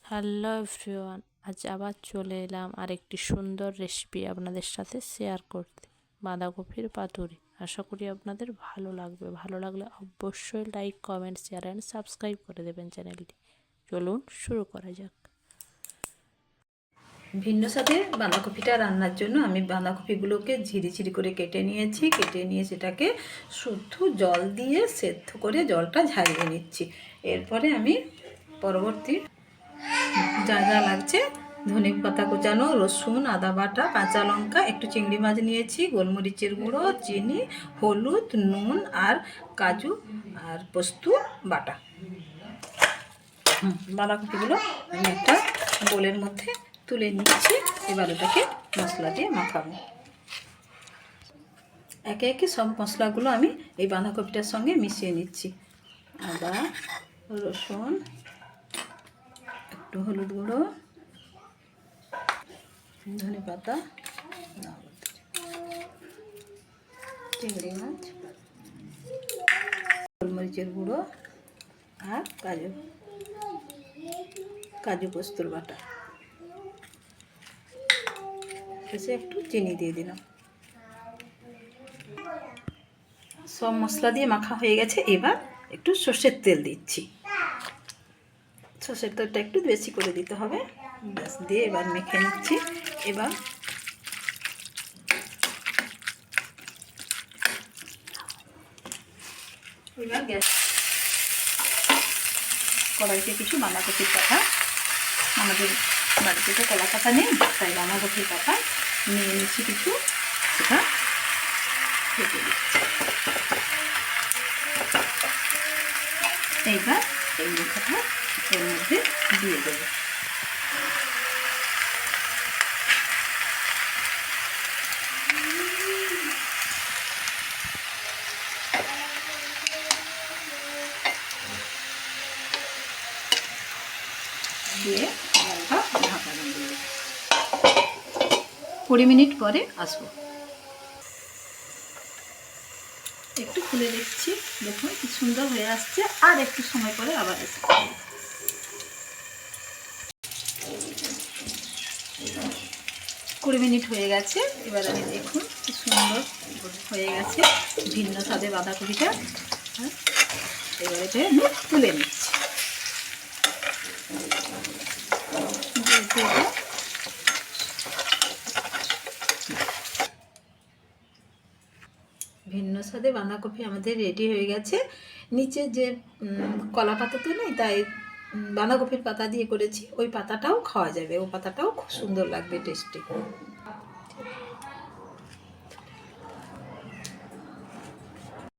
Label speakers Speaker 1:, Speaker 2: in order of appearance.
Speaker 1: Hello everyone, আজ আবার চলে এলাম আরেকটি সুন্দর রেসিপি আপনাদের সাথে শেয়ার করতে। বাঁধাকপির পাতুরি। আশা করি আপনাদের ভালো লাগবে। ভালো লাগলে অবশ্যই like, comment, share and subscribe করে দেবেন চ্যানেলটি। চলুন শুরু করা যাক।
Speaker 2: ভিন্ন স্বাদের বাঁধাকপিটা রান্নার জন্য আমি বাঁধাকপিগুলোকে ঝিরিঝিরি করে কেটে নিয়েছি। কেটে নিয়ে সেটাকে শুদ্ধ জল দিয়ে সেদ্ধ করে জলটা ঝারিয়ে নিচ্ছি। এরপরে আমি পরবর্তী যা যা লাগছে, ধনে পাতা কুচানো, রসুন, আদা বাটা, কাঁচা লঙ্কা, একটু চিংড়ি মাছ নিয়েছি, গোলমরিচের গুঁড়ো, চিনি, হলুদ, নুন আর কাজু আর পোস্ত বাটা। বাঁধাকপিগুলো আমি একটা বোলের মধ্যে তুলে নিচ্ছি। এবার ওটাকে মশলা দিয়ে মাখাবো। একে একে সব মশলাগুলো আমি এই বাঁধাকপিটার সঙ্গে মিশিয়ে নিচ্ছি। আদা, রসুন, একটু হলুদ গুঁড়ো, ধনে পাতা, চিংড়ি মাছ, গোলমরিচের গুঁড়ো আর কাজু পোস্তর বাটা, শেষে একটু চিনি দিয়ে দিলাম। সব মশলা দিয়ে মাখা হয়ে গেছে। এবার একটু সর্ষের তেল দিচ্ছি। সর্ষের তেলটা একটু বেশি করে দিতে হবে। ব্যাস, দিয়ে এবার মেখে নিচ্ছি। এবার গ্যাস কড়াইতে কিছু বাঁধাকপির পাতা, আমাদের বাড়িতে তো কলা পাতা নেই, তাই বাঁধাকপির পাতা নিয়ে নিচ্ছি কিছু, সেটা রেখে দিচ্ছি। এইবার এই মাখাটা এর মধ্যে দিয়ে দেবো। দিয়ে ঢাকা দিয়ে দেবো। 20 মিনিট পরে আসবো। একটু খুলে দেখছি, দেখুন কি সুন্দর হয়ে আসছে। আর একটু সময় পরে আবার এসে 20 মিনিট হয়ে গেছে। এবার আমি দেখুন কি সুন্দর হয়ে গেছে ভিন্ন স্বাদে বাঁধাকপিটা। এবার এটা আমি তুলে নিচ্ছি। ভিন্ন স্বাদে বাঁধাকপি আমাদের রেডি হয়ে গেছে। নিচে যে কলা পাতা তো নেই, তাই বাঁধাকপির পাতা দিয়ে করেছি। ওই পাতাটাও খাওয়া যাবে, ওই পাতাটাও খুব সুন্দর লাগবে, টেস্টি।